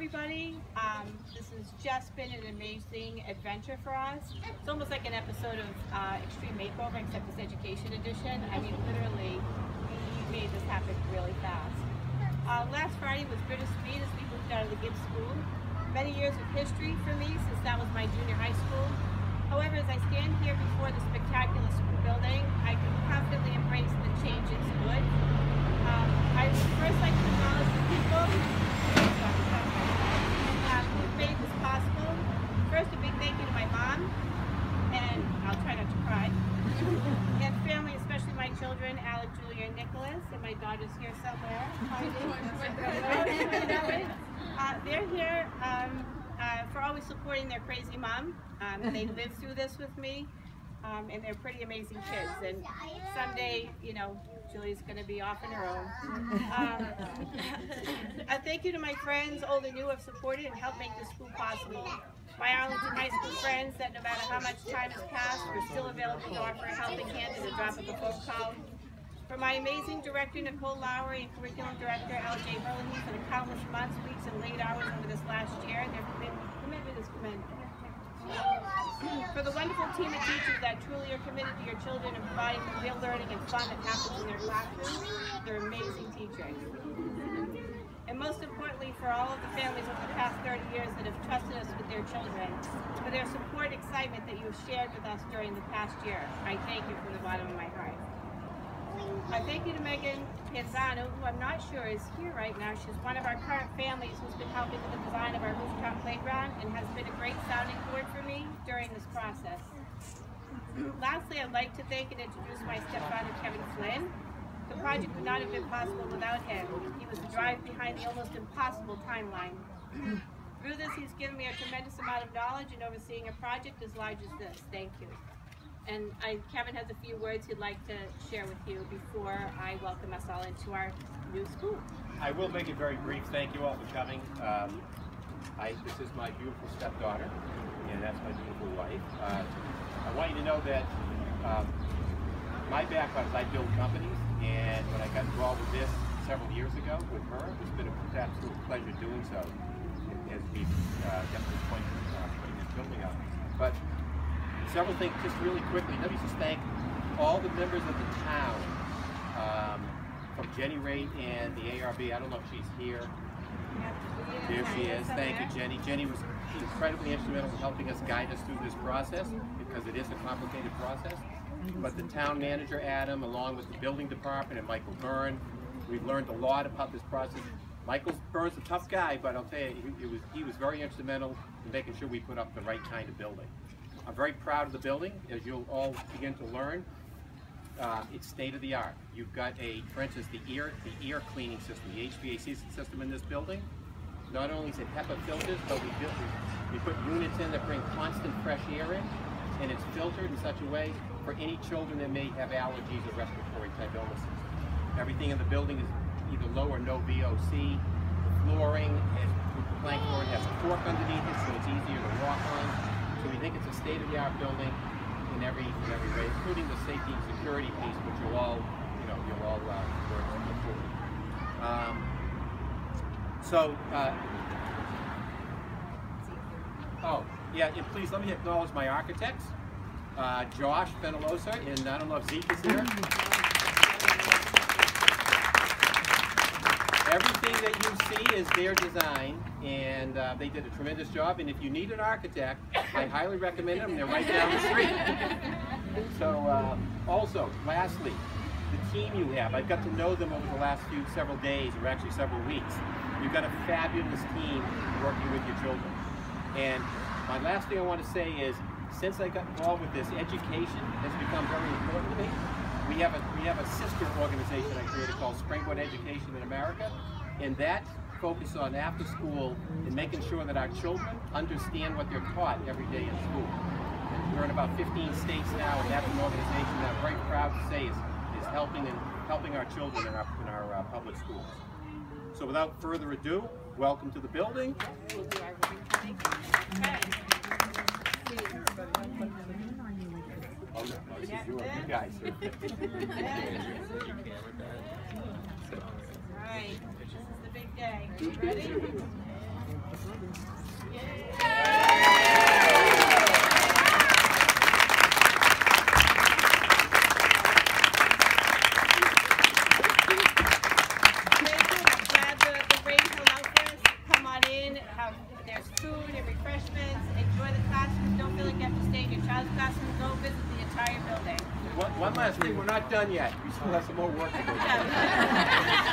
everybody. This has just been an amazing adventure for us. It's almost like an episode of Extreme Makeover, except it's Education Edition. I mean, literally, we made this happen really fast. Last Friday was bittersweet as we moved out of the Gibbs School. Many years of history for me since that was my junior high school. However, as I stand here before the spectacular school building, I can confidently embrace the change it's good. I would first like to acknowledge the people who made this possible. First, a big thank you to my mom, and I'll try not to cry, and family, especially my children, Alec, Julia, and Nicholas, and my daughter's here somewhere. They're here for always supporting their crazy mom. They lived through this with me, and they're pretty amazing kids. And someday, you know, Julie's going to be off on her own. A thank you to my friends, old and new, who have supported and helped make this school possible. My Arlington High School friends that no matter how much time has passed, we're still available to offer a helping hand at the drop of a phone call. For my amazing director, Nicole Lowry, and curriculum director, L.J. Hurley, for the countless months, weeks, and late hours over this last year. Their commitment is commendable. For the wonderful team of teachers that truly are committed to your children and providing the real learning and fun that happens in their classrooms, they're amazing teachers. And most importantly, for all of the families over the past 30 years that have trusted us with their children, for their support and excitement that you have shared with us during the past year, I thank you from the bottom of my heart. I thank you to Megan Panzano, who I'm not sure is here right now. She's one of our current families who's been helping with the design of our rooftop playground and has been a great sounding board for me during this process. Lastly, I'd like to thank and introduce my stepfather, Kevin Flynn. The project would not have been possible without him. He was the drive behind the almost impossible timeline. Through this, he's given me a tremendous amount of knowledge in overseeing a project as large as this. Thank you. And Kevin has a few words he'd like to share with you before I welcome us all into our new school. I will make it very brief. Thank you all for coming. This is my beautiful stepdaughter, and that's my beautiful wife. I want you to know that my background is I build companies, and when I got involved with this several years ago with her, it's been an absolute pleasure doing so as we get to this point of putting this building up. But several things, just really quickly. Let me just thank all the members of the town, from Jenny Ray and the ARB. I don't know if she's here. There she is. Thank you, Jenny. Jenny was incredibly instrumental in helping us guide us through this process because it is a complicated process. But the town manager, Adam, along with the building department and Michael Byrne, we've learned a lot about this process. Michael Byrne's a tough guy, but I'll tell you, he was very instrumental in making sure we put up the right kind of building. I'm very proud of the building, as you'll all begin to learn. It's state-of-the-art. You've got for instance, the air cleaning system, the HVAC system in this building. Not only is it HEPA filters, but we put units in that bring constant fresh air in, and it's filtered in such a way for any children that may have allergies or respiratory type illnesses. Everything in the building is either low or no VOC. The flooring, plank flooring, has a fork underneath it, so it's easier to walk on. So we think it's a state-of-the-art building in every way, including the safety and security piece, which you'll all learn forward. Oh yeah, and please let me acknowledge my architects, Josh Fenalosa, and I don't know if Zeke is here. Everything that you see is their design, and they did a tremendous job. And if you need an architect, I highly recommend them. They're right down the street. So, also, lastly, the team you have. I've got to know them over the last several days, or actually several weeks. You've got a fabulous team working with your children. And my last thing I want to say is, since I got involved with this, education has become very important to me. We have a sister organization I created called Springboard Education in America, and that focuses on after school and making sure that our children understand what they're taught every day in school. We're in about 15 states now, and that's an organization that I'm very proud to say is helping our children in our public schools. So without further ado, welcome to the building. Oh, no, this is yours, you guys. Right, this is the big day. You ready? One last thing, we're not done yet. We still have some more work to do.